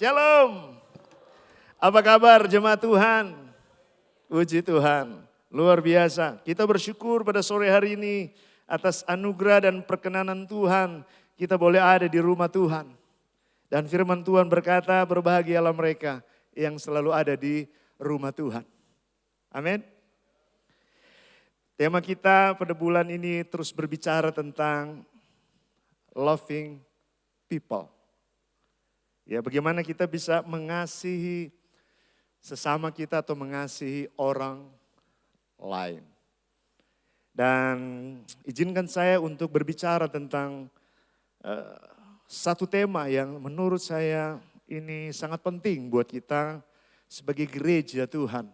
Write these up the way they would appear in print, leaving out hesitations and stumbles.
Shalom. Apa kabar jemaat Tuhan? Puji Tuhan, luar biasa. Kita bersyukur pada sore hari ini atas anugerah dan perkenanan Tuhan. Kita boleh ada di rumah Tuhan. Dan firman Tuhan berkata, berbahagialah mereka yang selalu ada di rumah Tuhan. Amin. Tema kita pada bulan ini terus berbicara tentang loving people. Ya, bagaimana kita bisa mengasihi sesama kita atau mengasihi orang lain. Dan izinkan saya untuk berbicara tentang satu tema yang menurut saya ini sangat penting buat kita sebagai gereja Tuhan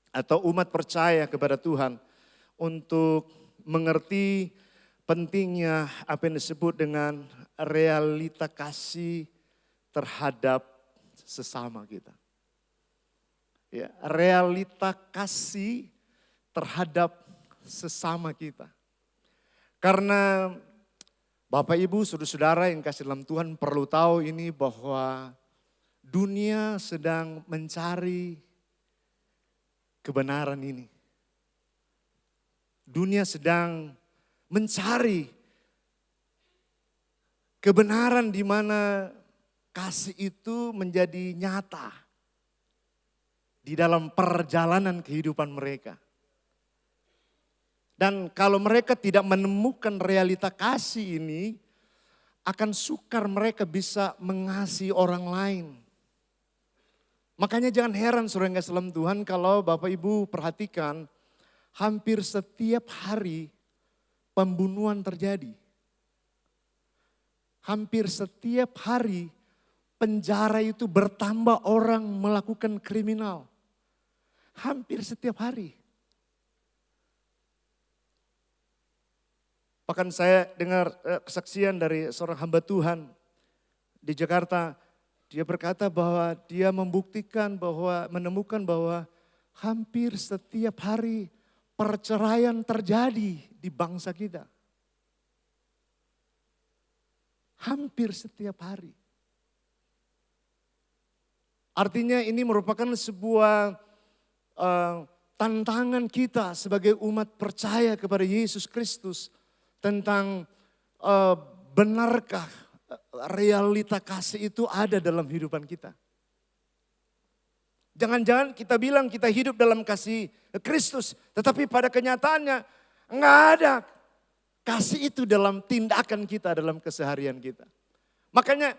atau umat percaya kepada Tuhan untuk mengerti pentingnya apa yang disebut dengan realita kasih terhadap sesama kita. Ya, realita kasih terhadap sesama kita. Karena Bapak Ibu, saudara-saudara yang kasih dalam Tuhan perlu tahu ini bahwa dunia sedang mencari kebenaran ini. Dunia sedang mencari kebenaran di mana kasih itu menjadi nyata di dalam perjalanan kehidupan mereka. Dan kalau mereka tidak menemukan realita kasih ini, akan sukar mereka bisa mengasihi orang lain. Makanya jangan heran saudara yang kasih dalam Tuhan kalau Bapak Ibu perhatikan hampir setiap hari pembunuhan terjadi. Hampir setiap hari penjara itu bertambah orang melakukan kriminal. Hampir setiap hari. Bahkan saya dengar kesaksian dari seorang hamba Tuhan di Jakarta. Dia berkata bahwa dia menemukan bahwa hampir setiap hari perceraian terjadi di bangsa kita. Hampir setiap hari. Artinya ini merupakan sebuah tantangan kita sebagai umat percaya kepada Yesus Kristus tentang benarkah realita kasih itu ada dalam kehidupan kita. Jangan-jangan kita bilang kita hidup dalam kasih Kristus, tetapi pada kenyataannya enggak ada kasih itu dalam tindakan kita, dalam keseharian kita. Makanya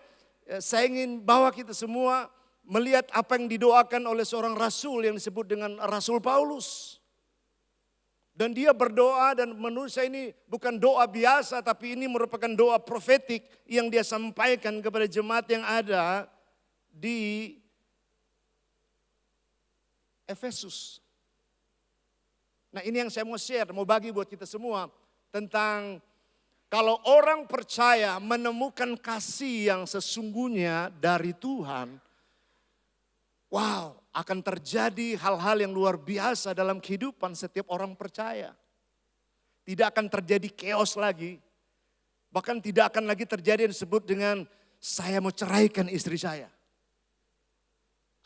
saya ingin bawa kita semua melihat apa yang didoakan oleh seorang rasul yang disebut dengan Rasul Paulus. Dan dia berdoa dan menurut saya ini bukan doa biasa tapi ini merupakan doa profetik yang dia sampaikan kepada jemaat yang ada di Efesus. Nah ini yang saya mau share, mau bagi buat kita semua tentang kalau orang percaya menemukan kasih yang sesungguhnya dari Tuhan, wow, akan terjadi hal-hal yang luar biasa dalam kehidupan setiap orang percaya. Tidak akan terjadi chaos lagi. Bahkan tidak akan lagi terjadi yang disebut dengan saya mau ceraikan istri saya.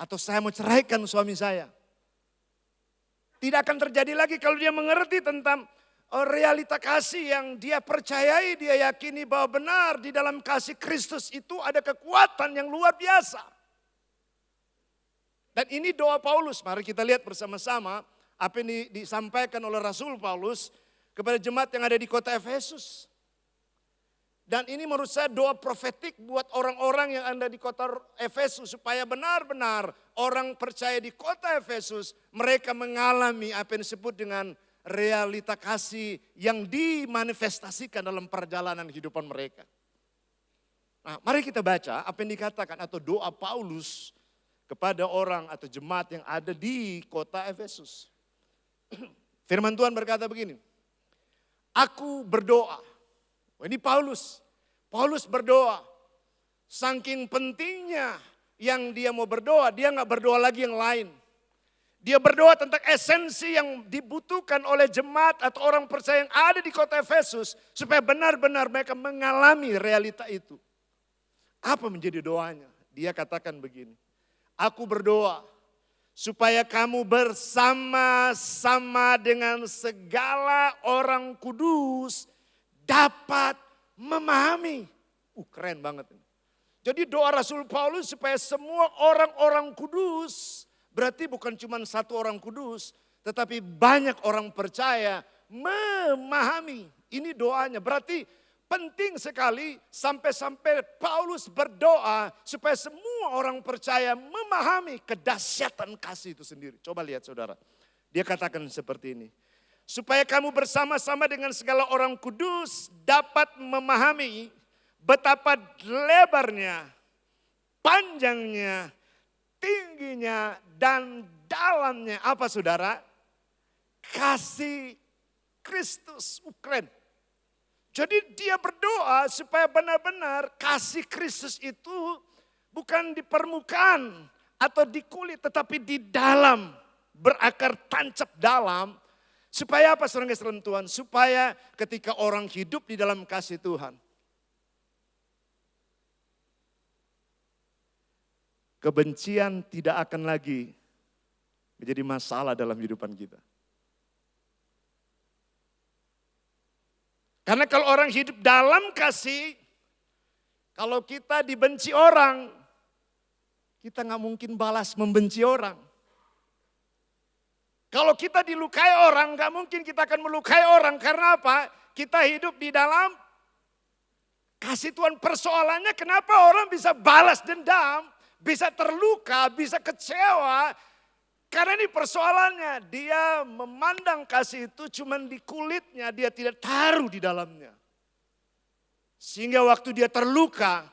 Atau saya mau ceraikan suami saya. Tidak akan terjadi lagi kalau dia mengerti tentang realita kasih yang dia percayai, dia yakini bahwa benar di dalam kasih Kristus itu ada kekuatan yang luar biasa. Dan ini doa Paulus, mari kita lihat bersama-sama apa yang disampaikan oleh Rasul Paulus kepada jemaat yang ada di kota Efesus. Dan ini menurut saya doa profetik buat orang-orang yang ada di kota Efesus supaya benar-benar orang percaya di kota Efesus mereka mengalami apa yang disebut dengan realita kasih yang dimanifestasikan dalam perjalanan kehidupan mereka. Nah, mari kita baca apa yang dikatakan atau doa Paulus kepada orang atau jemaat yang ada di kota Efesus. Firman Tuhan berkata begini, aku berdoa. Ini Paulus. Paulus berdoa. Saking pentingnya yang dia mau berdoa, dia gak berdoa lagi yang lain. Dia berdoa tentang esensi yang dibutuhkan oleh jemaat atau orang percaya yang ada di kota Efesus. Supaya benar-benar mereka mengalami realita itu. Apa menjadi doanya? Dia katakan begini, aku berdoa supaya kamu bersama-sama dengan segala orang kudus dapat memahami. Keren banget ini. Jadi doa Rasul Paulus supaya semua orang-orang kudus, berarti bukan cuma satu orang kudus, tetapi banyak orang percaya memahami. Ini doanya, berarti penting sekali sampai-sampai Paulus berdoa supaya semua orang percaya memahami kedahsyatan kasih itu sendiri. Coba lihat saudara, dia katakan seperti ini. Supaya kamu bersama-sama dengan segala orang kudus dapat memahami betapa lebarnya, panjangnya, tingginya, dan dalamnya. Apa saudara? Kasih Kristus. Keren. Jadi dia berdoa supaya benar-benar kasih Kristus itu bukan di permukaan atau di kulit, tetapi di dalam, berakar tancap dalam. Supaya apa saudara dalam Tuhan? Supaya ketika orang hidup di dalam kasih Tuhan, kebencian tidak akan lagi menjadi masalah dalam kehidupan kita. Karena kalau orang hidup dalam kasih, kalau kita dibenci orang, kita gak mungkin balas membenci orang. Kalau kita dilukai orang, gak mungkin kita akan melukai orang. Karena apa? Kita hidup di dalam kasih Tuhan. Persoalannya kenapa orang bisa balas dendam, bisa terluka, bisa kecewa. Karena ini persoalannya, dia memandang kasih itu cuma di kulitnya, dia tidak taruh di dalamnya. Sehingga waktu dia terluka,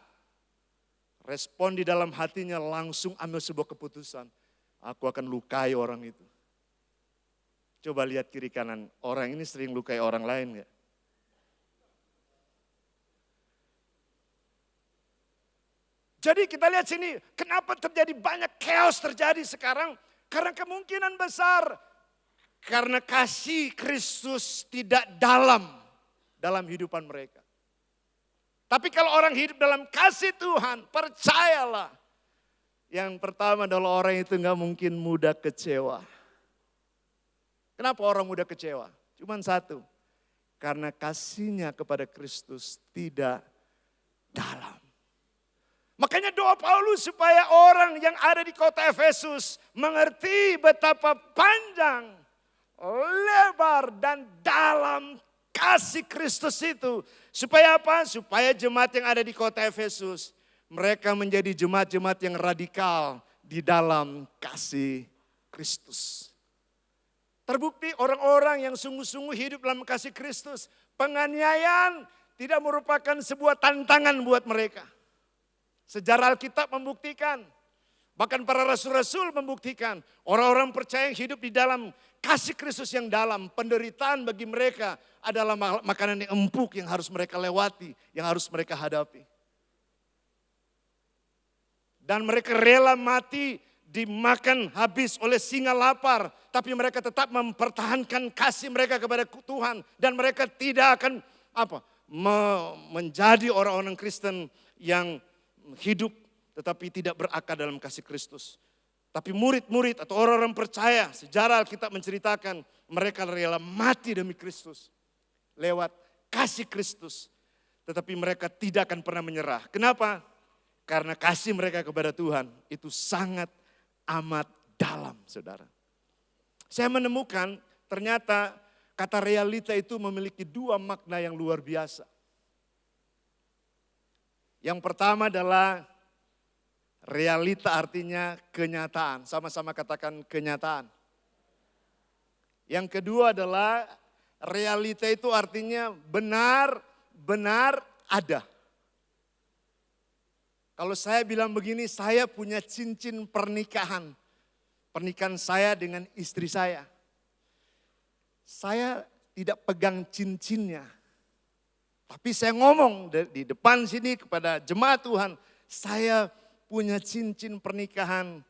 respon di dalam hatinya langsung ambil sebuah keputusan. Aku akan lukai orang itu. Coba lihat kiri kanan, orang ini sering lukai orang lain gak? Jadi kita lihat sini, kenapa terjadi banyak chaos terjadi sekarang? Karena kemungkinan besar, karena kasih Kristus tidak dalam hidupan mereka. Tapi kalau orang hidup dalam kasih Tuhan, percayalah. Yang pertama adalah orang itu gak mungkin mudah kecewa. Kenapa orang mudah kecewa? Cuman satu, karena kasihnya kepada Kristus tidak dalam. Makanya doa Paulus supaya orang yang ada di kota Efesus mengerti betapa panjang, lebar, dan dalam kasih Kristus itu. Supaya apa? Supaya jemaat yang ada di kota Efesus, mereka menjadi jemaat-jemaat yang radikal di dalam kasih Kristus. Terbukti orang-orang yang sungguh-sungguh hidup dalam kasih Kristus, penganiayaan tidak merupakan sebuah tantangan buat mereka. Sejarah Alkitab membuktikan, bahkan para rasul-rasul membuktikan, orang-orang percaya yang hidup di dalam kasih Kristus yang dalam, penderitaan bagi mereka adalah makanan yang empuk yang harus mereka lewati, yang harus mereka hadapi. Dan mereka rela mati, dimakan habis oleh singa lapar, tapi mereka tetap mempertahankan kasih mereka kepada Tuhan, dan mereka tidak akan menjadi orang-orang Kristen yang hidup tetapi tidak berakar dalam kasih Kristus. Tapi murid-murid atau orang-orang percaya, sejarah Alkitab menceritakan mereka rela mati demi Kristus lewat kasih Kristus, tetapi mereka tidak akan pernah menyerah. Kenapa? Karena kasih mereka kepada Tuhan itu sangat amat dalam, saudara. Saya menemukan ternyata kata realita itu memiliki dua makna yang luar biasa. Yang pertama adalah realita, artinya kenyataan. Sama-sama katakan kenyataan. Yang kedua adalah realita itu artinya benar-benar ada. Kalau saya bilang begini, saya punya cincin pernikahan. Pernikahan saya dengan istri saya. Saya tidak pegang cincinnya. Tapi saya ngomong di depan sini kepada jemaat Tuhan, saya punya cincin pernikahan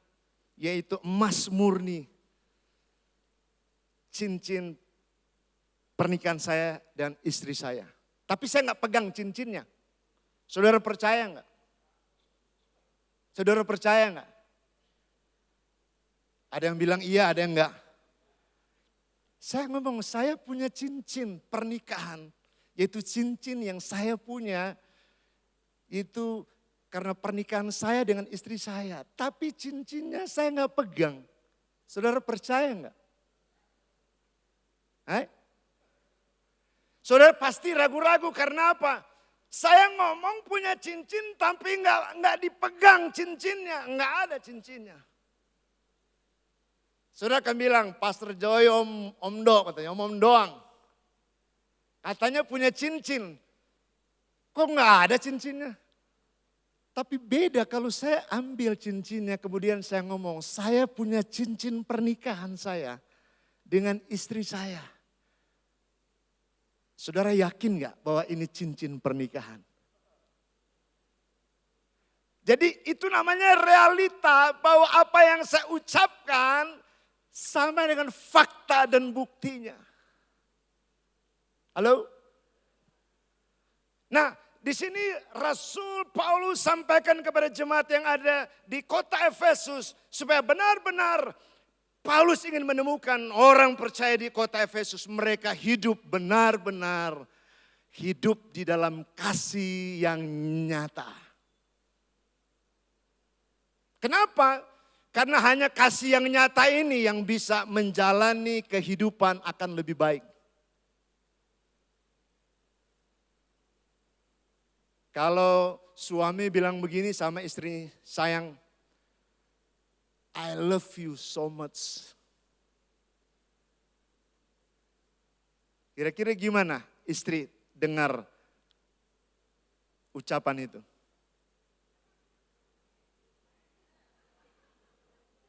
yaitu emas murni. Cincin pernikahan saya dan istri saya. Tapi saya nggak pegang cincinnya. Saudara percaya nggak? Saudara percaya enggak? Ada yang bilang iya, ada yang enggak. Saya ngomong, saya punya cincin pernikahan. Yaitu cincin yang saya punya, itu karena pernikahan saya dengan istri saya. Tapi cincinnya saya enggak pegang. Saudara percaya enggak? Saudara pasti ragu-ragu karena apa? Saya ngomong punya cincin tapi enggak dipegang cincinnya. Enggak ada cincinnya. Saudara akan bilang, Pastor Joy Om Do, katanya Om doang. Katanya punya cincin. Kok enggak ada cincinnya? Tapi beda kalau saya ambil cincinnya kemudian saya ngomong, saya punya cincin pernikahan saya dengan istri saya. Saudara yakin enggak bahwa ini cincin pernikahan? Jadi itu namanya realita bahwa apa yang saya ucapkan sama dengan fakta dan buktinya. Halo? Nah, di sini Rasul Paulus sampaikan kepada jemaat yang ada di kota Efesus supaya benar-benar Paulus ingin menemukan orang percaya di kota Efesus, mereka hidup benar-benar hidup di dalam kasih yang nyata. Kenapa? Karena hanya kasih yang nyata ini yang bisa menjalani kehidupan akan lebih baik. Kalau suami bilang begini sama istri, sayang, I love you so much. Kira-kira gimana istri dengar ucapan itu?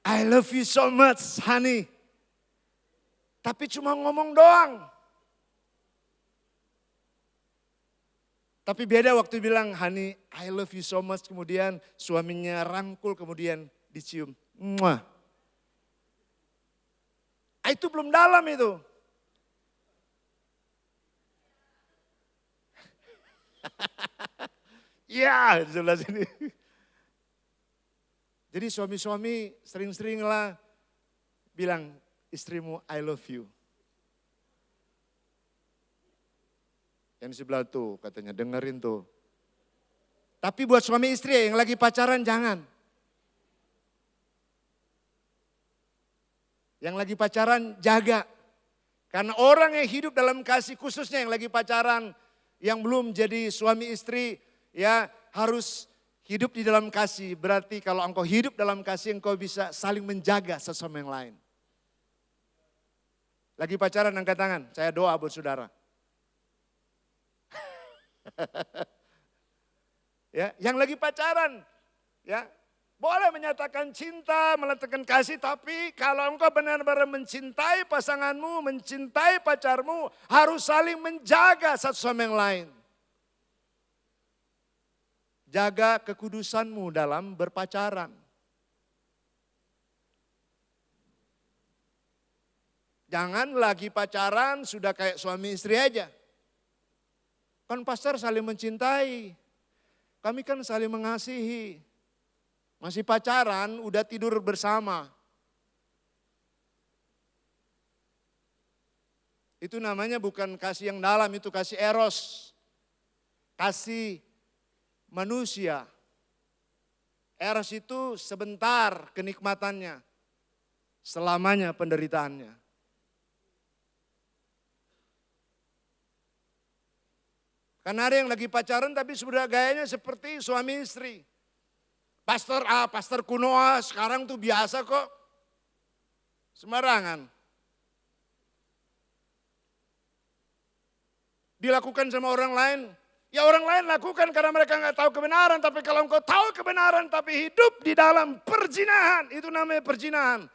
I love you so much, honey. Tapi cuma ngomong doang. Tapi beda waktu bilang, honey, I love you so much. Kemudian suaminya rangkul, kemudian dicium. Muah. Itu belum dalam itu. Ya, sebelah sini. Jadi suami-suami sering-seringlah bilang istrimu I love you. Yang di sebelah tuh katanya dengerin tuh. Tapi buat suami istri yang lagi pacaran jangan. Yang lagi pacaran jaga. Karena orang yang hidup dalam kasih khususnya yang lagi pacaran, yang belum jadi suami istri ya harus hidup di dalam kasih, berarti kalau engkau hidup dalam kasih, engkau bisa saling menjaga satu sama yang lain. Lagi pacaran angkat tangan, saya doa buat saudara. Ya, yang lagi pacaran, ya boleh menyatakan cinta, meletakkan kasih, tapi kalau engkau benar-benar mencintai pasanganmu, mencintai pacarmu, harus saling menjaga satu sama yang lain. Jaga kekudusanmu dalam berpacaran. Jangan lagi pacaran sudah kayak suami istri aja. Kan pastor saling mencintai. Kami kan saling mengasihi. Masih pacaran udah tidur bersama. Itu namanya bukan kasih yang dalam, itu kasih eros. Kasih manusia. Eros itu sebentar kenikmatannya, selamanya penderitaannya. Karena ada yang lagi pacaran tapi sudah gayanya seperti suami istri. Pastor A, pastor kuno A, sekarang tuh biasa kok. Sembarangan. Dilakukan sama orang lain. Ya orang lain lakukan karena mereka nggak tahu kebenaran. Tapi kalau engkau tahu kebenaran tapi hidup di dalam perzinahan. Itu namanya perzinahan.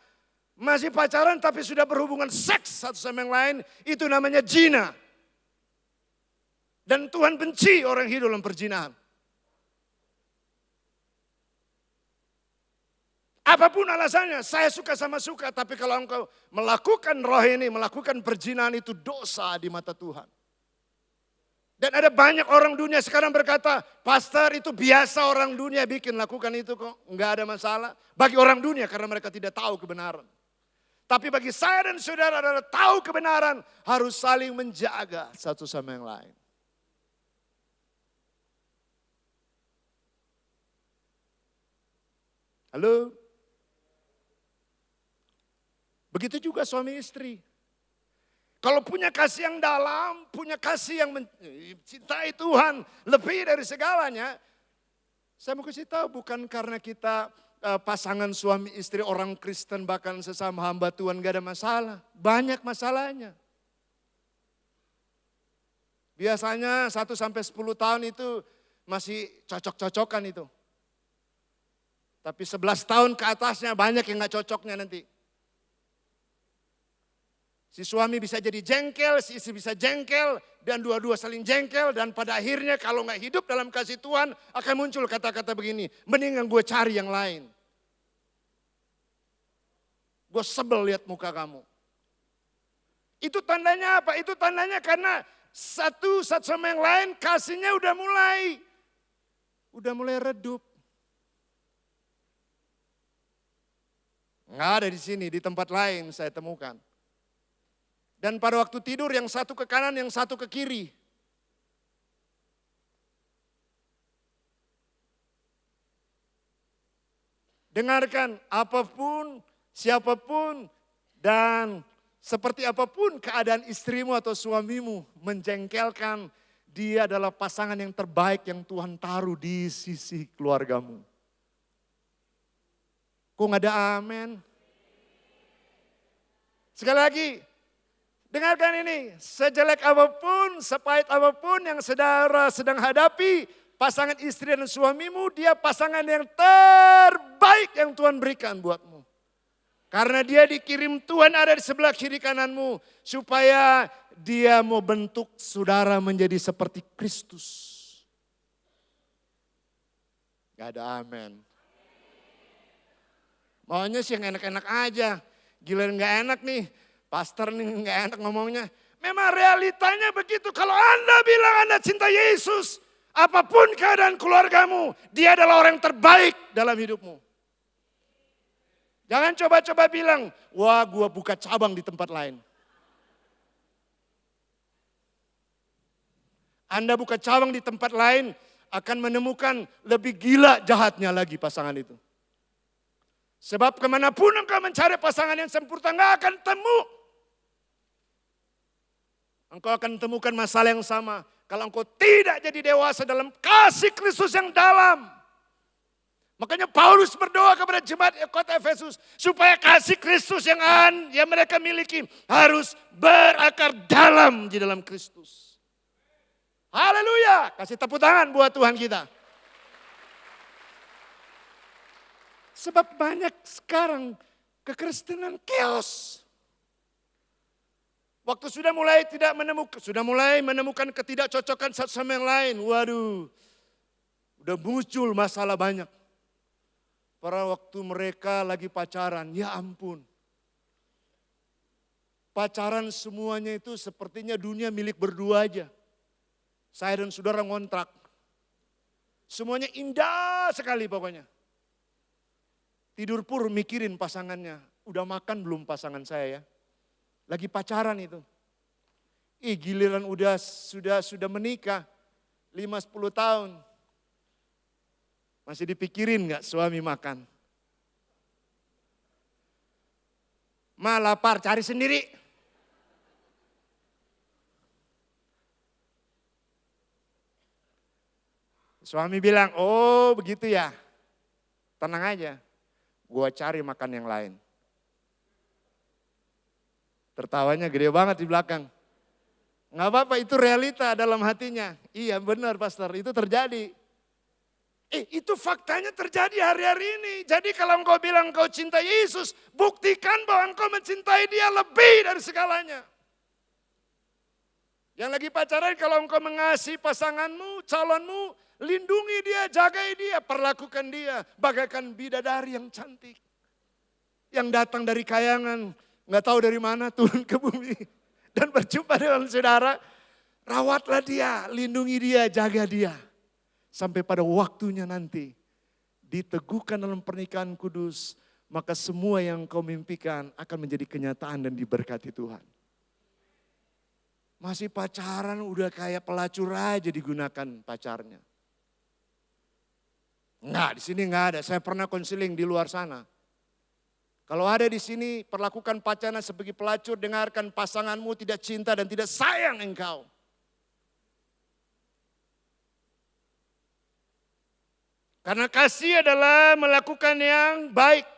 Masih pacaran tapi sudah berhubungan seks satu sama yang lain. Itu namanya zina. Dan Tuhan benci orang hidup dalam perzinahan. Apapun alasannya, saya suka sama suka. Tapi kalau engkau melakukan roh ini, melakukan perzinahan itu dosa di mata Tuhan. Dan ada banyak orang dunia sekarang berkata, pastor itu biasa orang dunia bikin, lakukan itu kok. Enggak ada masalah. Bagi orang dunia karena mereka tidak tahu kebenaran. Tapi bagi saya dan saudara adalah tahu kebenaran, harus saling menjaga satu sama yang lain. Halo? Begitu juga suami istri. Kalau punya kasih yang dalam, punya kasih yang mencintai Tuhan lebih dari segalanya. Saya mau kasih tahu bukan karena kita pasangan suami istri orang Kristen bahkan sesama hamba Tuhan gak ada masalah. Banyak masalahnya. Biasanya 1-10 tahun itu masih cocok-cocokan itu. Tapi 11 tahun ke atasnya banyak yang gak cocoknya nanti. Si suami bisa jadi jengkel, si istri bisa jengkel, dan dua-dua saling jengkel. Dan pada akhirnya kalau gak hidup dalam kasih Tuhan akan muncul kata-kata begini. Mendingan gue cari yang lain. Gue sebel lihat muka kamu. Itu tandanya apa? Itu tandanya karena satu sama yang lain kasihnya udah mulai redup. Nggak ada di sini, di tempat lain saya temukan. Dan pada waktu tidur yang satu ke kanan, yang satu ke kiri. Dengarkan, apapun, siapapun, dan seperti apapun keadaan istrimu atau suamimu menjengkelkan, dia adalah pasangan yang terbaik yang Tuhan taruh di sisi keluargamu. Kok nggak ada amin? Sekali lagi, dengarkan ini, sejelek apapun, sepahit apapun yang saudara sedang hadapi, pasangan istri dan suamimu, dia pasangan yang terbaik yang Tuhan berikan buatmu. Karena dia dikirim Tuhan ada di sebelah kiri kananmu, supaya dia mau bentuk saudara menjadi seperti Kristus. Gak ada amin. Maunya sih yang enak-enak aja, giliran gak enak nih. Pastor nih gak enak ngomongnya. Memang realitanya begitu. Kalau Anda bilang Anda cinta Yesus, apapun keadaan keluargamu, dia adalah orang terbaik dalam hidupmu. Jangan coba-coba bilang, wah gua buka cabang di tempat lain. Anda buka cabang di tempat lain akan menemukan lebih gila jahatnya lagi pasangan itu. Sebab kemanapun engkau mencari pasangan yang sempurna gak akan temu. Engkau akan temukan masalah yang sama. Kalau engkau tidak jadi dewasa dalam kasih Kristus yang dalam. Makanya Paulus berdoa kepada jemaat kota Efesus. Supaya kasih Kristus yang mereka miliki harus berakar dalam di dalam Kristus. Haleluya. Kasih tepuk tangan buat Tuhan kita. Sebab banyak sekarang kekristenan chaos. Waktu sudah mulai menemukan ketidakcocokan satu sama yang lain. Waduh, udah muncul masalah banyak. Pada waktu mereka lagi pacaran, ya ampun. Pacaran semuanya itu sepertinya dunia milik berdua aja. Saya dan saudara ngontrak. Semuanya indah sekali pokoknya. Tidur pur mikirin pasangannya. Udah makan belum pasangan saya ya? Lagi pacaran itu. Giliran sudah menikah 5-10 tahun. Masih dipikirin gak suami makan? Ma lapar cari sendiri. Suami bilang, oh begitu ya. Tenang aja, gua cari makan yang lain. Tertawanya gede banget di belakang. Nggak apa-apa, itu realita dalam hatinya. Iya benar pastor, itu terjadi. Itu faktanya terjadi hari-hari ini. Jadi kalau engkau bilang engkau cinta Yesus, buktikan bahwa engkau mencintai dia lebih dari segalanya. Yang lagi pacaran, kalau engkau mengasihi pasanganmu, calonmu, lindungi dia, jagai dia, perlakukan dia bagaikan bidadari yang cantik. Yang datang dari kayangan, nggak tahu dari mana turun ke bumi dan berjumpa dengan saudara. Rawatlah dia, lindungi dia, jaga dia. Sampai pada waktunya nanti diteguhkan dalam pernikahan kudus, maka semua yang kau mimpikan akan menjadi kenyataan dan diberkati Tuhan. Masih pacaran udah kayak pelacur aja digunakan pacarnya. Enggak, di sini enggak ada. Saya pernah konseling di luar sana. Kalau ada di sini, perlakukan pacarnya sebagai pelacur, dengarkan pasanganmu tidak cinta dan tidak sayang engkau. Karena kasih adalah melakukan yang baik.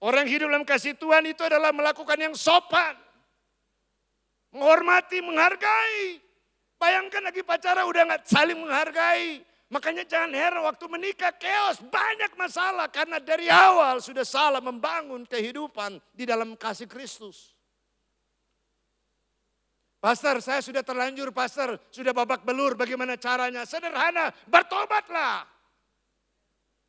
Orang hidup dalam kasih Tuhan itu adalah melakukan yang sopan. Menghormati, menghargai. Bayangkan lagi pacaran udah gak saling menghargai. Makanya jangan heran waktu menikah chaos, banyak masalah. Karena dari awal sudah salah membangun kehidupan di dalam kasih Kristus. Pastor, saya sudah terlanjur, pastor, sudah babak belur, bagaimana caranya? Sederhana, bertobatlah.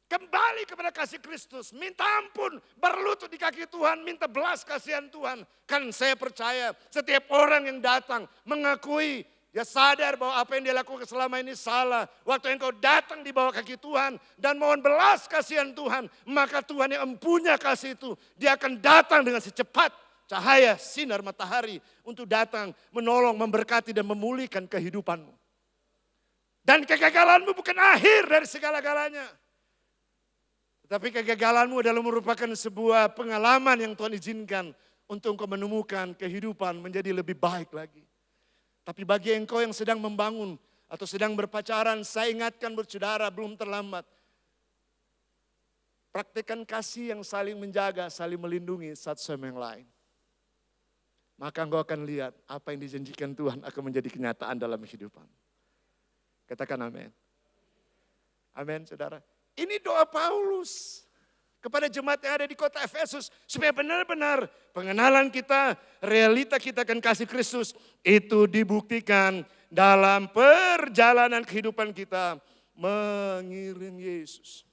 Kembali kepada kasih Kristus, minta ampun, berlutut di kaki Tuhan, minta belas kasihan Tuhan. Kan saya percaya setiap orang yang datang mengakui, dia sadar bahwa apa yang dia lakukan selama ini salah. Waktu engkau datang di bawah kaki Tuhan dan mohon belas kasihan Tuhan, maka Tuhan yang empunya kasih itu, dia akan datang dengan secepat cahaya sinar matahari untuk datang menolong, memberkati dan memulihkan kehidupanmu. Dan kegagalanmu bukan akhir dari segala-galanya. Tapi kegagalanmu adalah merupakan sebuah pengalaman yang Tuhan izinkan untuk engkau menemukan kehidupan menjadi lebih baik lagi. Tapi bagi engkau yang sedang membangun atau sedang berpacaran, saya ingatkan bersaudara belum terlambat. Praktekkan kasih yang saling menjaga, saling melindungi satu sama yang lain. Maka engkau akan lihat apa yang dijanjikan Tuhan akan menjadi kenyataan dalam kehidupan. Katakan amin. Amin saudara. Ini doa Paulus kepada jemaat yang ada di kota Efesus. Supaya benar-benar pengenalan kita, realita kita akan kasih Kristus itu dibuktikan dalam perjalanan kehidupan kita mengiring Yesus.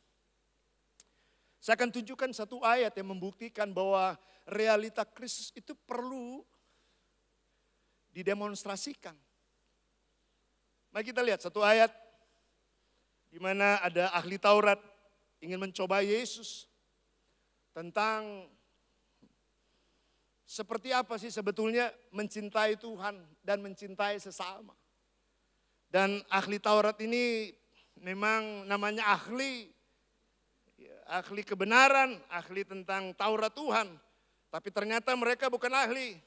Saya akan tunjukkan satu ayat yang membuktikan bahwa realita Kristus itu perlu didemonstrasikan. Mari kita lihat satu ayat di mana ada ahli Taurat ingin mencoba Yesus tentang seperti apa sih sebetulnya mencintai Tuhan dan mencintai sesama. Dan ahli Taurat ini memang namanya ahli kebenaran, ahli tentang Taurat Tuhan. Tapi ternyata mereka bukan ahli.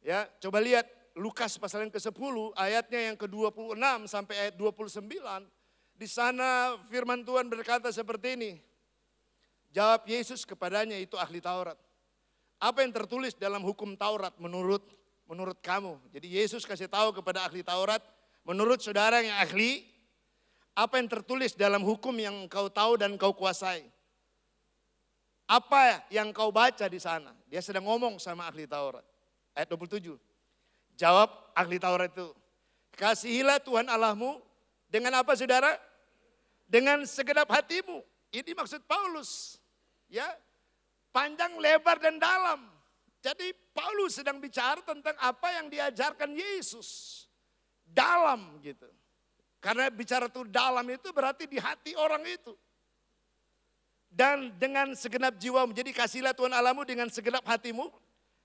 Ya, coba lihat Lukas pasal yang ke-10 ayatnya yang ke-26 sampai ayat 29. Di sana firman Tuhan berkata seperti ini. Jawab Yesus kepadanya, itu ahli Taurat. Apa yang tertulis dalam hukum Taurat menurut kamu? Jadi Yesus kasih tahu kepada ahli Taurat, menurut saudara yang ahli, apa yang tertulis dalam hukum yang kau tahu dan kau kuasai? Apa yang kau baca di sana? Dia sedang ngomong sama ahli Taurat. Ayat 27. Jawab ahli Taurat itu, kasihilah Tuhan Allahmu dengan apa saudara? Dengan segenap hatimu. Ini maksud Paulus. Ya, panjang, lebar dan dalam. Jadi Paulus sedang bicara tentang apa yang diajarkan Yesus. Dalam gitu. Karena bicara tuh dalam itu berarti di hati orang itu. Dan dengan segenap jiwamu. Jadi kasihlah Tuhan Allahmu dengan segenap hatimu.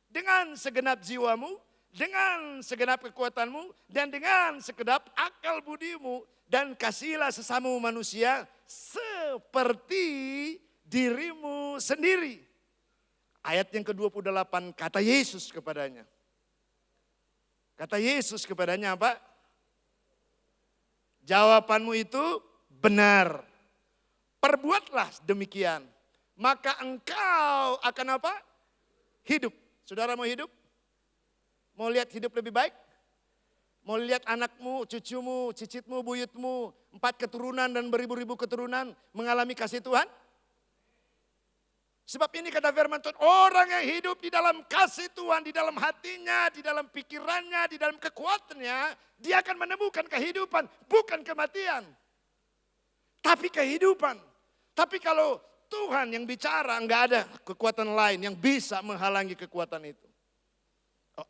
Dengan segenap jiwamu. Dengan segenap kekuatanmu dan dengan segenap akal budimu. Dan kasihilah sesamamu manusia seperti dirimu sendiri. Ayat yang ke-28 kata Yesus kepadanya. Kata Yesus kepadanya apa? Jawabanmu itu benar. Perbuatlah demikian. Maka engkau akan apa? Hidup. Saudara mau hidup? Mau lihat hidup lebih baik? Mau lihat anakmu, cucumu, cicitmu, buyutmu, 4 keturunan dan beribu-ribu keturunan mengalami kasih Tuhan? Sebab ini kata firman Tuhan, orang yang hidup di dalam kasih Tuhan, di dalam hatinya, di dalam pikirannya, di dalam kekuatannya, dia akan menemukan kehidupan, bukan kematian. Tapi kehidupan. Tapi kalau Tuhan yang bicara, enggak ada kekuatan lain yang bisa menghalangi kekuatan itu.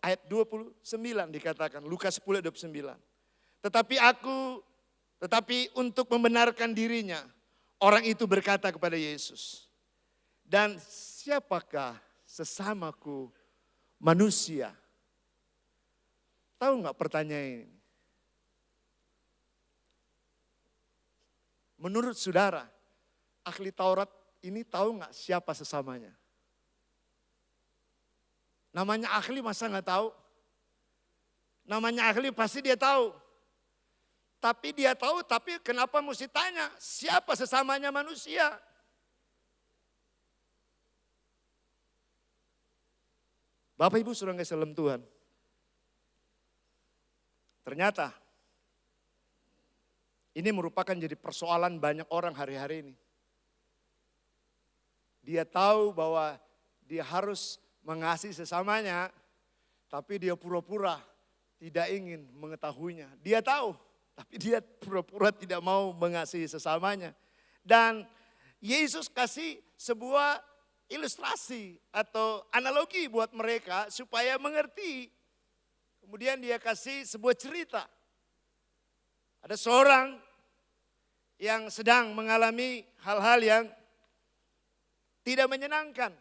ayat 29 dikatakan, Lukas 10 ayat 29. Tetapi untuk membenarkan dirinya, orang itu berkata kepada Yesus, dan siapakah sesamaku manusia? Tahu nggak pertanyaan ini? Menurut saudara, ahli Taurat ini tahu nggak siapa sesamanya? Namanya ahli masa nggak tahu? Namanya ahli pasti dia tahu. Tapi dia tahu, tapi kenapa mesti tanya siapa sesamanya manusia? Bapak Ibu saudara kasih dalam Tuhan. Ternyata ini merupakan jadi persoalan banyak orang hari-hari ini. Dia tahu bahwa dia harus mengasihi sesamanya, tapi dia pura-pura tidak ingin mengetahuinya. Dia tahu, tapi dia pura-pura tidak mau mengasihi sesamanya. Dan Yesus kasih sebuah ilustrasi atau analogi buat mereka supaya mengerti. Kemudian dia kasih sebuah cerita. Ada seorang yang sedang mengalami hal-hal yang tidak menyenangkan.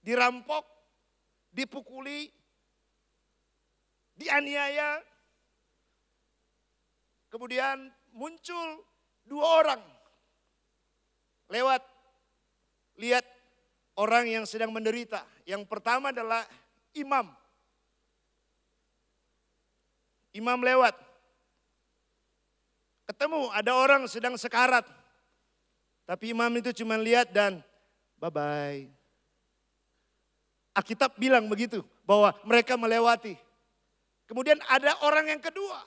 Dirampok, dipukuli, dianiaya. Kemudian muncul dua orang lewat, lihat orang yang sedang menderita. Yang pertama adalah imam. Imam lewat. Ketemu ada orang sedang sekarat. Tapi imam itu cuma lihat dan bye-bye. Alkitab bilang begitu, bahwa mereka melewati. Kemudian ada orang yang kedua.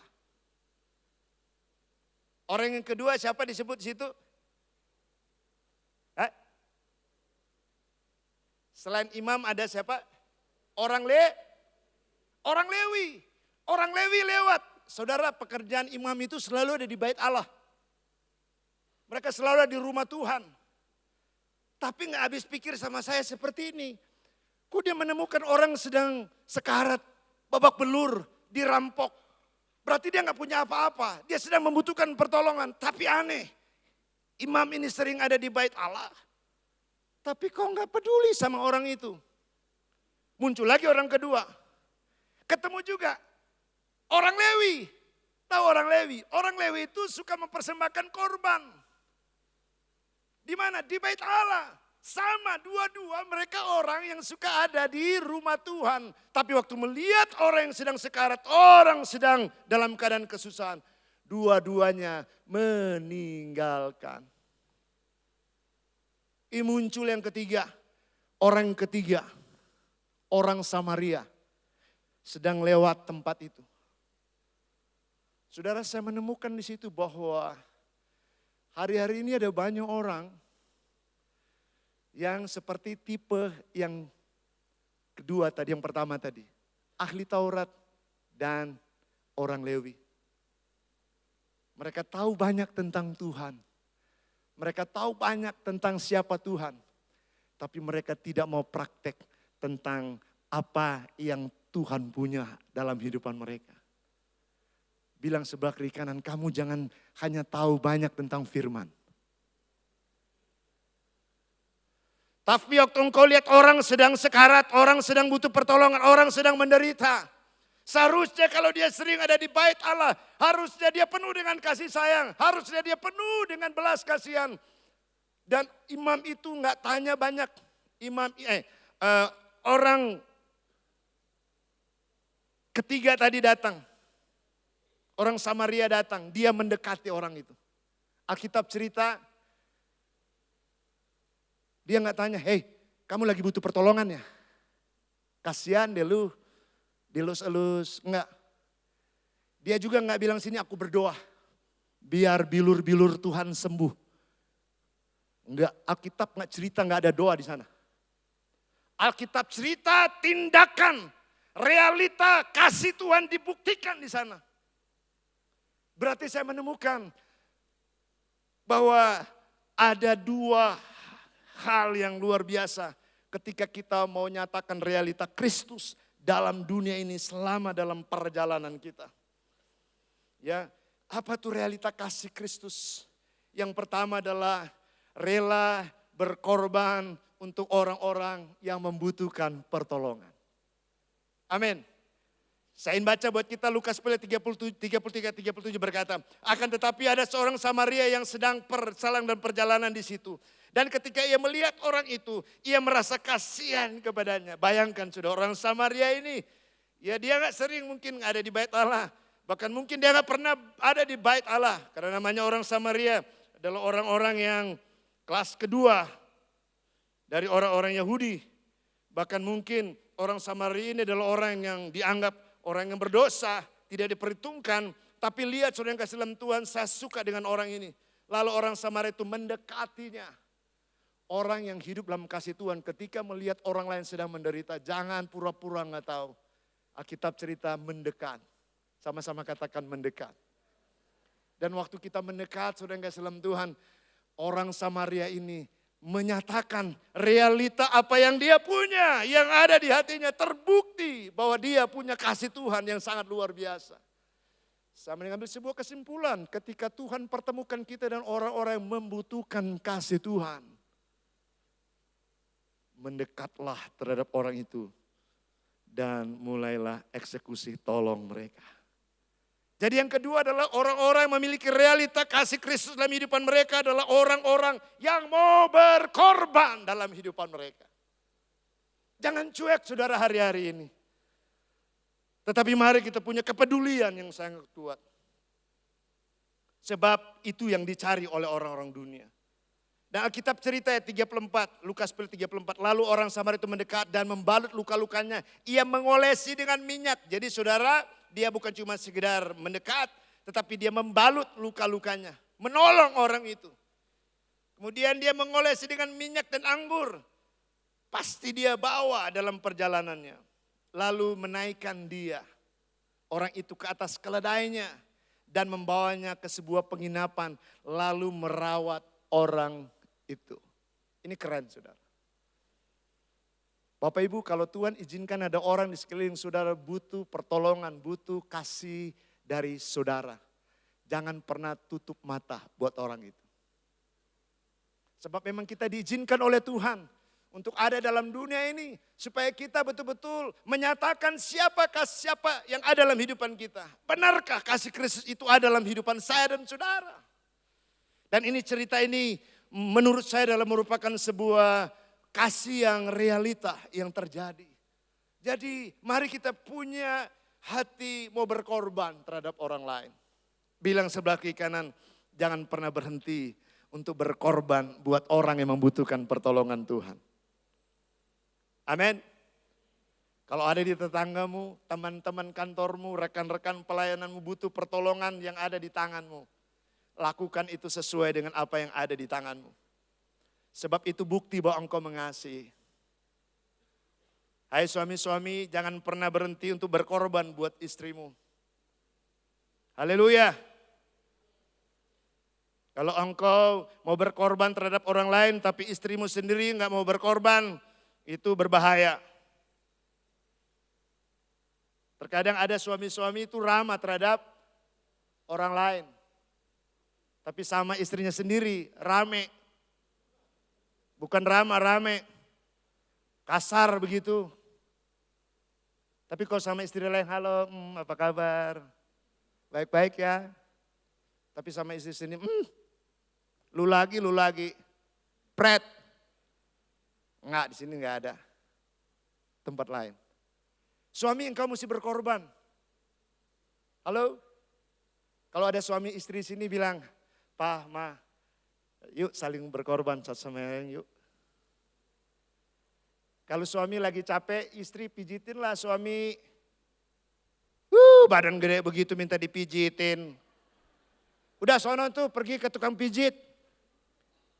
Orang yang kedua siapa disebut di situ? Selain imam ada siapa? Orang Lewi. Orang Lewi lewat. Saudara, pekerjaan imam itu selalu ada di bait Allah. Mereka selalu ada di rumah Tuhan. Tapi nggak habis pikir sama saya seperti ini. Kok dia menemukan orang sedang sekarat, babak belur, dirampok. Berarti dia nggak punya apa-apa. Dia sedang membutuhkan pertolongan. Tapi aneh, imam ini sering ada di bait Allah. Tapi kok nggak peduli sama orang itu. Muncul lagi orang kedua. Ketemu juga orang Lewi. Tahu orang Lewi? Orang Lewi itu suka mempersembahkan korban. Di mana? Di bait Allah. Sama dua-dua mereka orang yang suka ada di rumah Tuhan. Tapi waktu melihat orang yang sedang sekarat, orang sedang dalam keadaan kesusahan, dua-duanya meninggalkan. Ini muncul yang ketiga, orang ketiga, orang Samaria sedang lewat tempat itu. Saudara, saya menemukan di situ bahwa hari-hari ini ada banyak orang yang seperti tipe yang kedua tadi, yang pertama tadi. Ahli Taurat dan orang Lewi. Mereka tahu banyak tentang Tuhan. Mereka tahu banyak tentang siapa Tuhan. Tapi mereka tidak mau praktek tentang apa yang Tuhan punya dalam kehidupan mereka. Bilang sebelah kiri kanan, kamu jangan hanya tahu banyak tentang firman. Tapi waktu engkau lihat orang sedang sekarat, orang sedang butuh pertolongan, orang sedang menderita. Seharusnya kalau dia sering ada di bait Allah, harusnya dia penuh dengan kasih sayang. Harusnya dia penuh dengan belas kasihan. Dan imam itu nggak tanya banyak. Orang ketiga tadi datang. Orang Samaria datang, dia mendekati orang itu. Alkitab cerita, dia nggak tanya, hey kamu lagi butuh pertolongan ya? Kasihan deh lu, dilus-elus, enggak. Dia juga nggak bilang sini aku berdoa, biar bilur-bilur Tuhan sembuh. Enggak, Alkitab nggak cerita nggak ada doa di sana. Alkitab cerita tindakan, realita kasih Tuhan dibuktikan di sana. Berarti saya menemukan bahwa ada dua hal yang luar biasa ketika kita mau nyatakan realita Kristus dalam dunia ini selama dalam perjalanan kita. Ya, apa tuh realita kasih Kristus? Yang pertama adalah rela berkorban untuk orang-orang yang membutuhkan pertolongan. Amin. Saya ingin baca buat kita Lukas 33-37 berkata, akan tetapi ada seorang Samaria yang sedang bersalang dan perjalanan di situ. Dan ketika ia melihat orang itu, ia merasa kasihan kepadanya. Bayangkan sudah orang Samaria ini, ya dia gak sering mungkin ada di bait Allah. Bahkan mungkin dia gak pernah ada di bait Allah. Karena namanya orang Samaria adalah orang-orang yang kelas kedua dari orang-orang Yahudi. Bahkan mungkin orang Samaria ini adalah orang yang dianggap orang yang berdosa, tidak diperhitungkan. Tapi lihat saudara yang kasih dalam Tuhan, saya suka dengan orang ini. Lalu orang Samaria itu mendekatinya. Orang yang hidup dalam kasih Tuhan ketika melihat orang lain sedang menderita, jangan pura-pura nggak tahu. Alkitab cerita mendekat. Sama-sama katakan mendekat. Dan waktu kita mendekat, saudara yang kasih dalam Tuhan, orang Samaria ini menyatakan realita apa yang dia punya, yang ada di hatinya, terbukti bahwa dia punya kasih Tuhan yang sangat luar biasa. Saya mengambil sebuah kesimpulan, ketika Tuhan pertemukan kita dan orang-orang yang membutuhkan kasih Tuhan, mendekatlah terhadap orang itu dan mulailah eksekusi tolong mereka. Jadi yang kedua adalah orang-orang yang memiliki realita kasih Kristus dalam kehidupan mereka adalah orang-orang yang mau berkorban dalam kehidupan mereka. Jangan cuek saudara hari-hari ini. Tetapi mari kita punya kepedulian yang sangat kuat. Sebab itu yang dicari oleh orang-orang dunia. Dan Alkitab cerita ayat 34, Lukas 34. Lalu orang Samaria itu mendekat dan membalut luka-lukanya. Ia mengolesi dengan minyak. Jadi saudara, dia bukan cuma sekedar mendekat, tetapi dia membalut luka-lukanya. Menolong orang itu. Kemudian dia mengolesi dengan minyak dan anggur. Pasti dia bawa dalam perjalanannya. Lalu menaikkan dia, orang itu ke atas keledainya. Dan membawanya ke sebuah penginapan. Lalu merawat orang itu. Ini keren saudara. Bapak Ibu, kalau Tuhan izinkan ada orang di sekeliling saudara butuh pertolongan, butuh kasih dari saudara. Jangan pernah tutup mata buat orang itu. Sebab memang kita diizinkan oleh Tuhan untuk ada dalam dunia ini. Supaya kita betul-betul menyatakan siapa yang ada dalam kehidupan kita. Benarkah kasih Kristus itu ada dalam kehidupan saya dan saudara? Dan ini cerita ini menurut saya adalah merupakan sebuah kasih yang realita yang terjadi. Jadi mari kita punya hati mau berkorban terhadap orang lain. Bilang sebelah kiri kanan, jangan pernah berhenti untuk berkorban buat orang yang membutuhkan pertolongan Tuhan. Amin. Kalau ada di tetanggamu, teman-teman kantormu, rekan-rekan pelayananmu butuh pertolongan yang ada di tanganmu. Lakukan itu sesuai dengan apa yang ada di tanganmu. Sebab itu bukti bahwa engkau mengasihi. Hai suami-suami, jangan pernah berhenti untuk berkorban buat istrimu. Haleluya. Kalau engkau mau berkorban terhadap orang lain tapi istrimu sendiri nggak mau berkorban, itu berbahaya. Terkadang ada suami-suami itu ramah terhadap orang lain. Tapi sama istrinya sendiri rame. Bukan ramah, rame. Kasar begitu. Tapi kalau sama istri lain, halo, apa kabar? Baik-baik ya. Tapi sama istri sini, lu lagi. Pret. Enggak, di sini enggak ada. Tempat lain. Suami engkau mesti berkorban. Halo? Kalau ada suami istri sini bilang, Pak, Ma, yuk saling berkorban satu sama lain yuk. Kalau suami lagi capek, istri pijitinlah suami. Badan gede begitu minta dipijitin. Udah sono tuh pergi ke tukang pijit.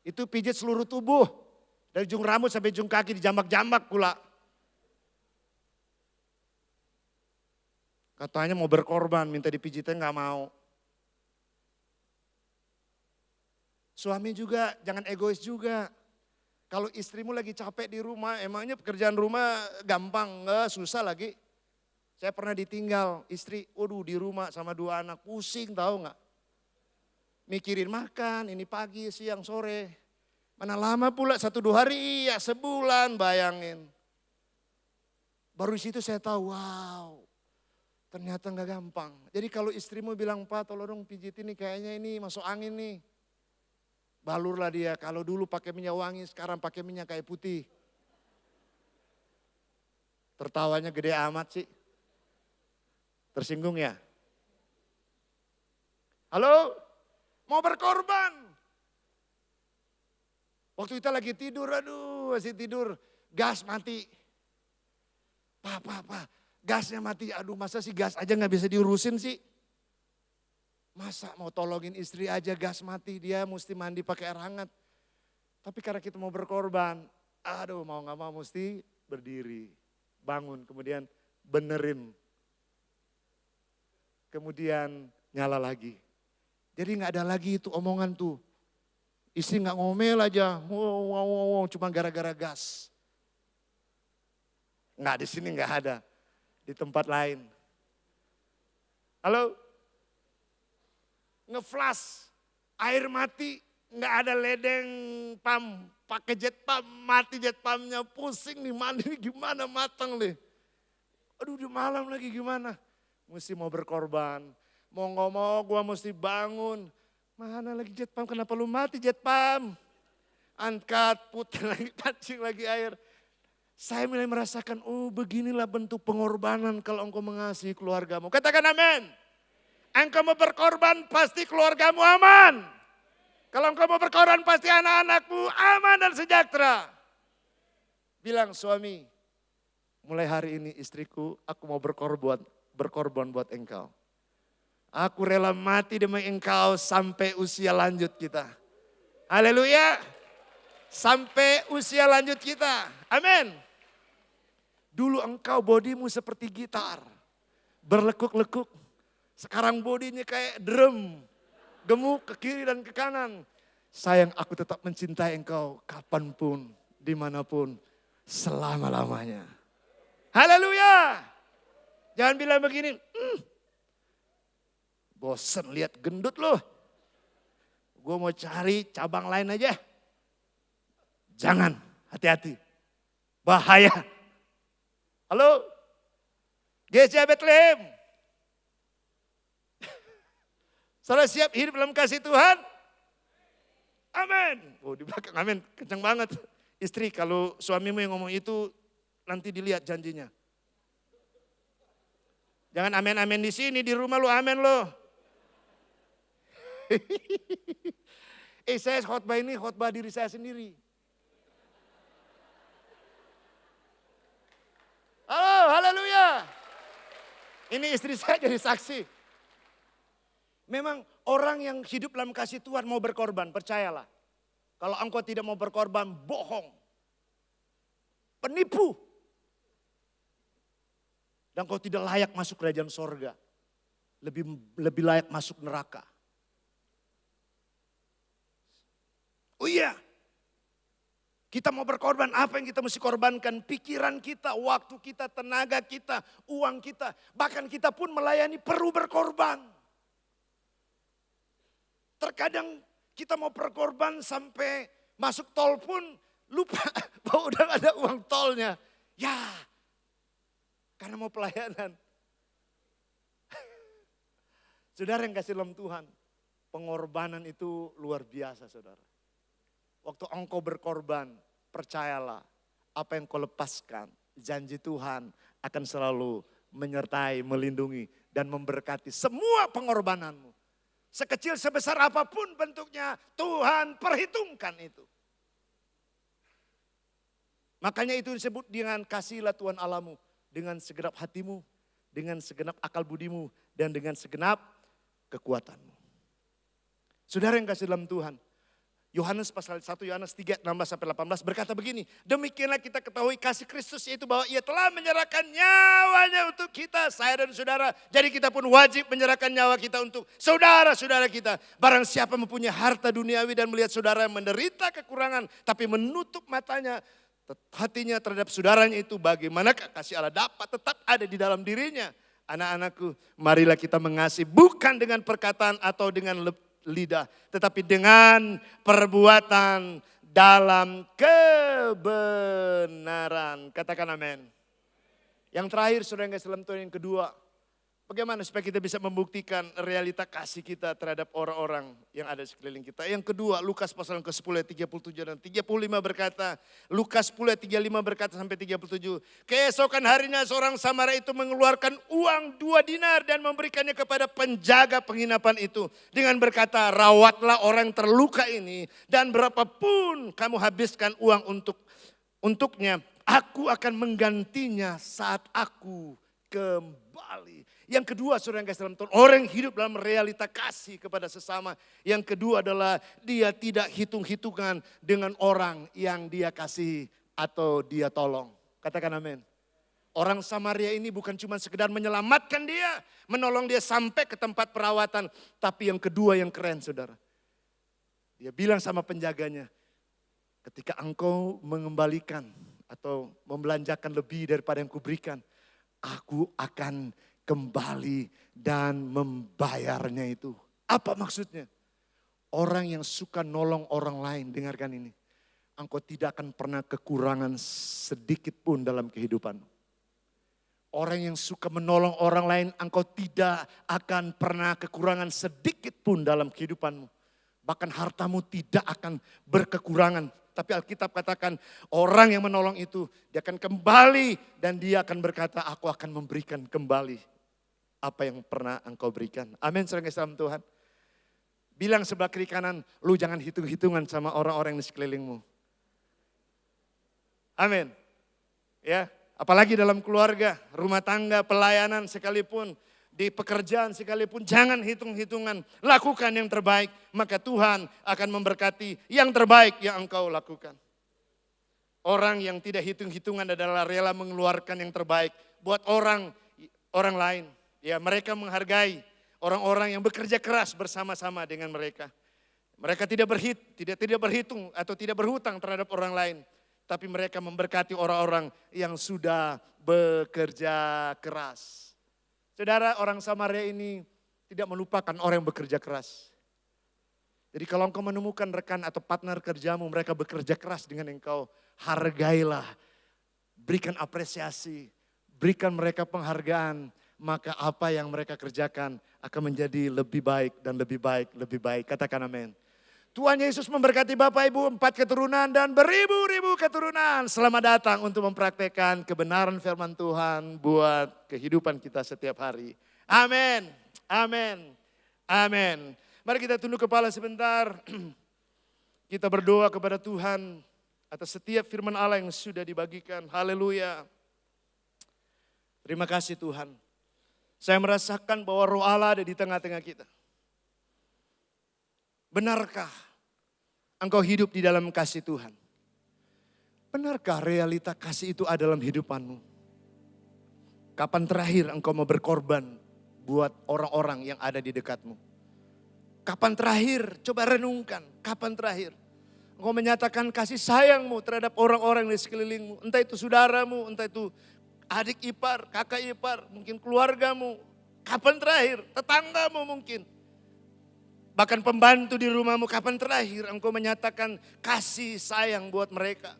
Itu pijit seluruh tubuh. Dari ujung rambut sampai ujung kaki dijambak-jambak pula. Katanya mau berkorban, minta dipijitin gak mau. Suami juga jangan egois juga. Kalau istrimu lagi capek di rumah, emangnya pekerjaan rumah gampang, enggak susah lagi. Saya pernah ditinggal istri, waduh di rumah sama 2 anak, pusing tahu nggak? Mikirin makan, ini pagi, siang, sore. Mana lama pula 1-2 hari, iya sebulan bayangin. Baru di situ saya tahu, wow ternyata nggak gampang. Jadi kalau istrimu bilang, Pak tolong dong pijit ini kayaknya ini masuk angin nih. Balurlah dia, kalau dulu pakai minyak wangi sekarang pakai minyak kayu putih. Tertawanya gede amat sih. Tersinggung ya? Halo? Mau berkorban? Waktu kita lagi tidur, aduh masih tidur, gas mati. Pak, gasnya mati, aduh masa sih gas aja gak bisa diurusin sih? Masa mau tolongin istri aja gas mati, dia mesti mandi pakai air hangat. Tapi karena kita mau berkorban, aduh mau gak mau mesti berdiri, bangun, kemudian benerin. Kemudian nyala lagi. Jadi gak ada lagi itu omongan tuh. Istri gak ngomel aja, wow, cuma gara-gara gas. Nggak di sini nggak ada, di tempat lain. Halo? Ngeflash, air mati, nggak ada ledeng pam, pakai jet pump, mati jet pumpnya, pusing nih mandi nih gimana matang nih. Aduh di malam lagi gimana, mesti mau berkorban, mau nggak mau gua mesti bangun. Mana lagi jet pump, kenapa lu mati jet pump? Angkat, putar lagi, pancing lagi air. Saya mulai merasakan, oh beginilah bentuk pengorbanan kalau engkau mengasihi keluargamu. Katakan amin. Engkau mau berkorban pasti keluargamu aman. Kalau engkau mau berkorban pasti anak-anakmu aman dan sejahtera. Bilang suami, mulai hari ini istriku aku mau berkorban buat engkau. Aku rela mati demi engkau sampai usia lanjut kita. Haleluya. Sampai usia lanjut kita. Amin. Dulu engkau bodimu seperti gitar. Berlekuk-lekuk. Sekarang bodinya kayak drum. Gemuk ke kiri dan ke kanan. Sayang aku tetap mencintai engkau kapanpun, dimanapun, selama-lamanya. Haleluya. Jangan bilang begini. Bosen lihat gendut loh. Gue mau cari cabang lain aja. Jangan, hati-hati. Bahaya. Halo? GC Bethlehem. Saudara siap hidup dalam kasih Tuhan? Amin. Oh di belakang amin, kencang banget. Istri kalau suamimu yang ngomong itu nanti dilihat janjinya. Jangan amin-amin di sini, di rumah lu amin lo. Saya khotbah ini khotbah diri saya sendiri. Halo, haleluya. Ini istri saya jadi saksi. Memang orang yang hidup dalam kasih Tuhan mau berkorban, percayalah. Kalau engkau tidak mau berkorban, bohong. Penipu. Dan engkau tidak layak masuk kerajaan sorga. Lebih layak masuk neraka. Oh iya. Kita mau berkorban, apa yang kita mesti korbankan? Pikiran kita, waktu kita, tenaga kita, uang kita. Bahkan kita pun melayani perlu berkorban. Terkadang kita mau berkorban sampai masuk tol pun lupa bahwa udah ada uang tolnya. Ya, karena mau pelayanan. Saudara yang kasih dalam Tuhan, pengorbanan itu luar biasa saudara. Waktu engkau berkorban, percayalah apa yang kau lepaskan, janji Tuhan akan selalu menyertai, melindungi dan memberkati semua pengorbananmu. Sekecil sebesar apapun bentuknya, Tuhan perhitungkan itu. Makanya itu disebut dengan kasihlah Tuhan Allahmu dengan segenap hatimu, dengan segenap akal budimu dan dengan segenap kekuatanmu. Saudara yang kasih dalam Tuhan, Yohanes pasal 1 Yohanes 3, 16-18 berkata begini. Demikianlah kita ketahui kasih Kristus yaitu bahwa ia telah menyerahkan nyawanya untuk kita, saya dan saudara. Jadi kita pun wajib menyerahkan nyawa kita untuk saudara-saudara kita. Barang siapa mempunyai harta duniawi dan melihat saudara yang menderita kekurangan tapi menutup matanya hatinya terhadap saudaranya itu, bagaimanakah kasih Allah dapat tetap ada di dalam dirinya. Anak-anakku, marilah kita mengasihi bukan dengan perkataan atau dengan lidah, tetapi dengan perbuatan dalam kebenaran. Katakan amin. Yang terakhir, saudara yang kasih dalam Tuhan, yang kedua, bagaimana supaya kita bisa membuktikan realita kasih kita terhadap orang-orang yang ada di sekeliling kita. Yang kedua, Lukas pasal yang ke-10 ayat 37 dan 35 berkata, Lukas 10 ayat 35 berkata sampai 37. Keesokan harinya seorang Samaria itu mengeluarkan uang 2 dinar dan memberikannya kepada penjaga penginapan itu. Dengan berkata, rawatlah orang terluka ini dan berapapun kamu habiskan uang untuknya, aku akan menggantinya saat aku kembali. Yang kedua, saudara yang kasih dalam Tuhan, orang yang hidup dalam realita kasih kepada sesama. Yang kedua adalah dia tidak hitung-hitungan dengan orang yang dia kasih atau dia tolong. Katakan amin. Orang Samaria ini bukan cuma sekedar menyelamatkan dia, menolong dia sampai ke tempat perawatan. Tapi yang kedua yang keren, saudara. Dia bilang sama penjaganya, ketika engkau mengembalikan atau membelanjakan lebih daripada yang kuberikan, aku akan kembali dan membayarnya itu. Apa maksudnya? Orang yang suka nolong orang lain, dengarkan ini. Engkau tidak akan pernah kekurangan sedikit pun dalam kehidupanmu. Orang yang suka menolong orang lain, engkau tidak akan pernah kekurangan sedikit pun dalam kehidupanmu. Bahkan hartamu tidak akan berkekurangan. Tapi Alkitab katakan orang yang menolong itu dia akan kembali dan dia akan berkata, aku akan memberikan kembali apa yang pernah engkau berikan. Amin, saudara dalam Tuhan. Bilang sebelah kiri kanan, lu jangan hitung-hitungan sama orang-orang di sekelilingmu. Amin. Ya, apalagi dalam keluarga, rumah tangga, pelayanan sekalipun, di pekerjaan sekalipun, jangan hitung-hitungan. Lakukan yang terbaik, maka Tuhan akan memberkati yang terbaik yang engkau lakukan. Orang yang tidak hitung-hitungan adalah rela mengeluarkan yang terbaik buat orang lain. Ya, mereka menghargai orang-orang yang bekerja keras bersama-sama dengan mereka. Mereka tidak berhitung atau tidak berhutang terhadap orang lain. Tapi mereka memberkati orang-orang yang sudah bekerja keras. Saudara, orang Samaria ini tidak melupakan orang yang bekerja keras. Jadi kalau engkau menemukan rekan atau partner kerjamu, mereka bekerja keras dengan engkau, hargailah, berikan apresiasi, berikan mereka penghargaan, maka apa yang mereka kerjakan akan menjadi lebih baik dan lebih baik, lebih baik. Katakan amin. Tuhan Yesus memberkati Bapak Ibu 4 keturunan dan beribu-ribu keturunan. Selamat datang untuk mempraktekkan kebenaran firman Tuhan buat kehidupan kita setiap hari. Amin, amin, amin. Mari kita tunduk kepala sebentar. Kita berdoa kepada Tuhan atas setiap firman Allah yang sudah dibagikan. Haleluya. Terima kasih Tuhan. Saya merasakan bahwa Roh Allah ada di tengah-tengah kita. Benarkah engkau hidup di dalam kasih Tuhan? Benarkah realita kasih itu ada dalam hidupanmu? Kapan terakhir engkau mau berkorban buat orang-orang yang ada di dekatmu? Kapan terakhir? Coba renungkan. Kapan terakhir engkau menyatakan kasih sayangmu terhadap orang-orang di sekelilingmu? Entah itu saudaramu, entah itu adik ipar, kakak ipar, mungkin keluargamu. Kapan terakhir? Tetanggamu mungkin. Bahkan pembantu di rumahmu, kapan terakhir engkau menyatakan kasih sayang buat mereka?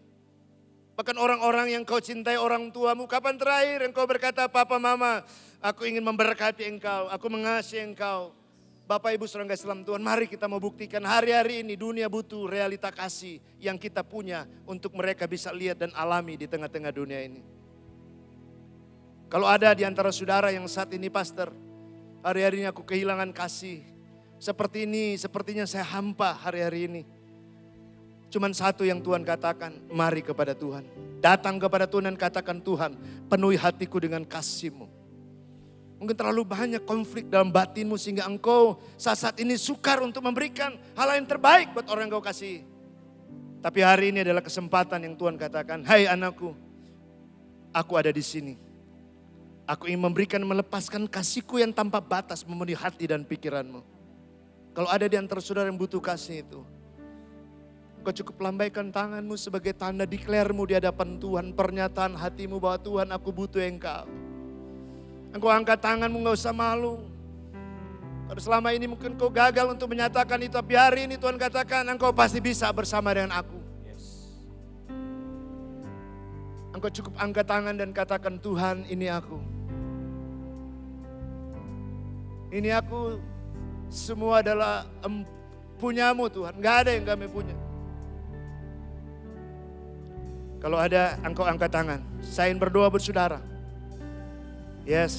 Bahkan orang-orang yang kau cintai, orang tuamu, kapan terakhir engkau berkata, Papa, Mama, aku ingin memberkati engkau, aku mengasihi engkau. Bapak Ibu saudara kasih dalam Tuhan, mari kita mau buktikan hari-hari ini dunia butuh realita kasih yang kita punya untuk mereka bisa lihat dan alami di tengah-tengah dunia ini. Kalau ada di antara saudara yang saat ini, Pastor, hari-hari ini aku kehilangan kasih. Seperti ini, sepertinya saya hampa hari-hari ini. Cuman satu yang Tuhan katakan, mari kepada Tuhan. Datang kepada Tuhan dan katakan, Tuhan, penuhi hatiku dengan kasih-Mu. Mungkin terlalu banyak konflik dalam batinmu sehingga engkau saat ini sukar untuk memberikan hal yang terbaik buat orang yang kau kasih. Tapi hari ini adalah kesempatan yang Tuhan katakan, hai anakku, aku ada di sini. Aku ingin memberikan, melepaskan kasihku yang tanpa batas memenuhi hati dan pikiranmu. Kalau ada di antara saudara yang butuh kasih itu, Engkau cukup lambaikan tanganmu sebagai tanda declare-mu di hadapan Tuhan. Pernyataan hatimu bahwa Tuhan, aku butuh Engkau. Engkau angkat tanganmu, gak usah malu. Kalau selama ini mungkin kau gagal untuk menyatakan itu, tapi hari ini Tuhan katakan engkau pasti bisa bersama dengan aku. Engkau cukup angkat tangan dan katakan, Tuhan, ini aku. Ini aku, semua adalah punyamu Tuhan, gak ada yang kami punya. Kalau ada, engkau angkat tangan. Saya ingin berdoa buat saudara. Yes,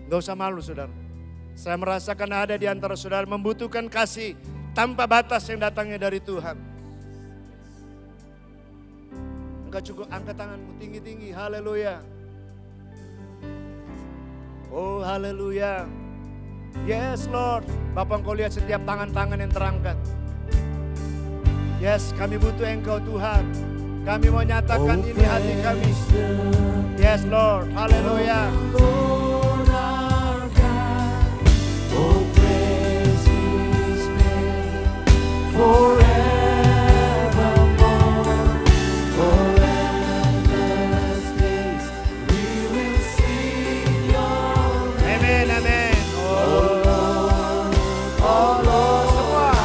gak usah malu saudara. Saya merasakan ada di antara saudara membutuhkan kasih tanpa batas yang datangnya dari Tuhan. Engkau cukup angkat tanganmu tinggi-tinggi, haleluya. Oh haleluya. Yes Lord, Bapak engkau lihat setiap tangan-tangan yang terangkat. Yes, kami butuh Engkau Tuhan. Kami mau nyatakan ini hati kami. Yes Lord, haleluya. Amen, amen. Semua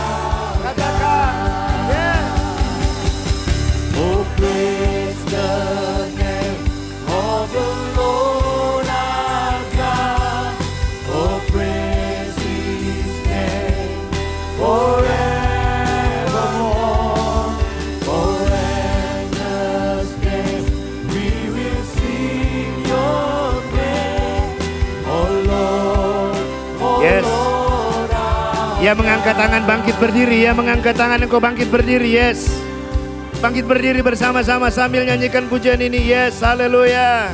katakan, yes. Oh, praise the name of the Lord our God. Oh, praise His name forevermore. For endless days we will sing Your name, oh Lord, oh Yes. Lord our Ya mengangkat tangan bangkit berdiri, ya mengangkat tangan engkau bangkit berdiri, yes. Bangkit berdiri bersama-sama sambil nyanyikan pujian ini, yes, haleluya.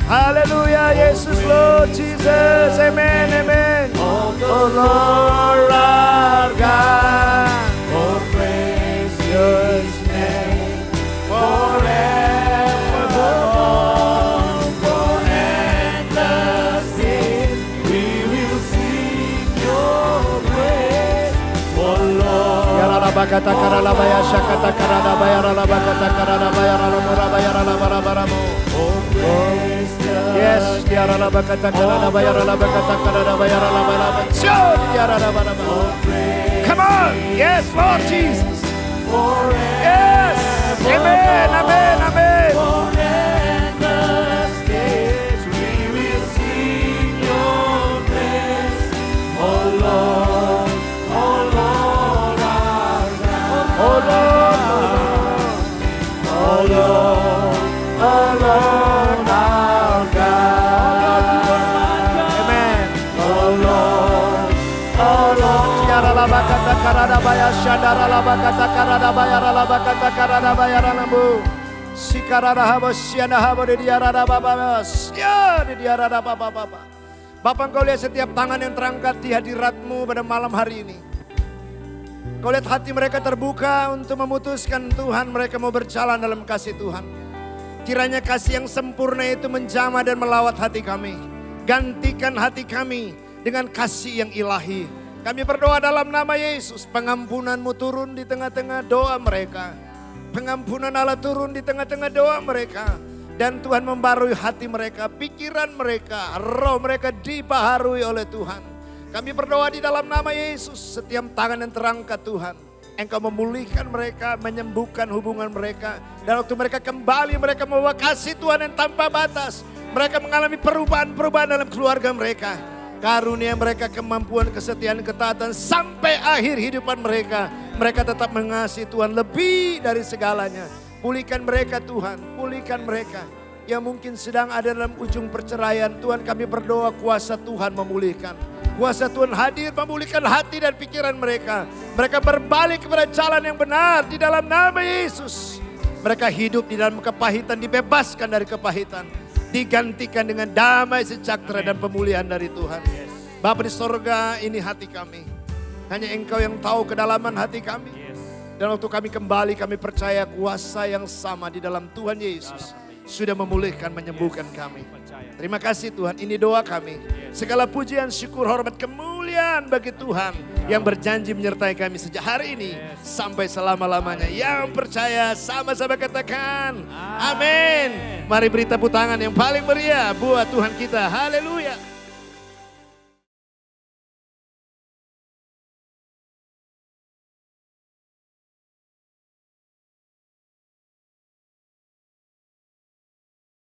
Haleluya, Yesus Lord Jesus, amen, amen. of the Oh Lord our God, Oh, praise His name forevermore. For endless days we will sing Your praise, oh Lord. Ya la bakata karala baya shakata karada baya la bakata karada baya la mura baya la barabaramu. Oh, praise the Yes, ya la bakata karada baya la bakata karada baya la barabaramu. Ya la barabaramu. Come on, yes Lord Jesus. Yes, amen, amen, amen. For endless days we will sing Your praise, oh Lord, oh Lord our God. Oh Lord, Oh Lord, oh Lord our God. amen. Oh Lord, oh Lord. Ya la bakata karada baya shadara la bakata karada baya la bakata karada baya la lambu. Sikarada habo siana habo di diarada baba. Ya di diarada baba. Bapak engkau lihat setiap tangan yang terangkat di hadirat-Mu pada malam hari ini. Kau lihat hati mereka terbuka untuk memutuskan Tuhan mereka mau berjalan dalam kasih Tuhan. Kiranya kasih yang sempurna itu menjamah dan melawat hati kami. Gantikan hati kami dengan kasih yang ilahi. Kami berdoa dalam nama Yesus, pengampunan-Mu turun di tengah-tengah doa mereka. Pengampunan Allah turun di tengah-tengah doa mereka. Dan Tuhan membarui hati mereka, pikiran mereka, roh mereka dibaharui oleh Tuhan. Kami berdoa di dalam nama Yesus, setiap tangan yang terangkat Tuhan. Engkau memulihkan mereka, menyembuhkan hubungan mereka. Dan waktu mereka kembali, mereka membawa kasih Tuhan yang tanpa batas. Mereka mengalami perubahan-perubahan dalam keluarga mereka. Karunia mereka kemampuan, kesetiaan, ketaatan sampai akhir hidupan mereka. Mereka tetap mengasihi Tuhan lebih dari segalanya. Pulihkan mereka Tuhan, pulihkan mereka. Yang mungkin sedang ada dalam ujung perceraian, Tuhan kami berdoa kuasa Tuhan memulihkan. Kuasa Tuhan hadir memulihkan hati dan pikiran mereka. Mereka berbalik kepada jalan yang benar di dalam nama Yesus. Mereka hidup di dalam kepahitan, dibebaskan dari kepahitan. Digantikan dengan damai sejahtera dan pemulihan dari Tuhan. Bapa di sorga, ini hati kami. Hanya Engkau yang tahu kedalaman hati kami. Dan waktu kami kembali, kami percaya kuasa yang sama di dalam Tuhan Yesus sudah memulihkan, menyembuhkan kami. Terima kasih Tuhan, ini doa kami. Segala pujian, syukur, hormat, kemuliaan bagi Tuhan. yang berjanji menyertai kami sejak hari ini sampai selama-lamanya. Yang percaya sama-sama katakan amin. Mari beri tepuk tangan yang paling meriah buat Tuhan kita. Haleluya.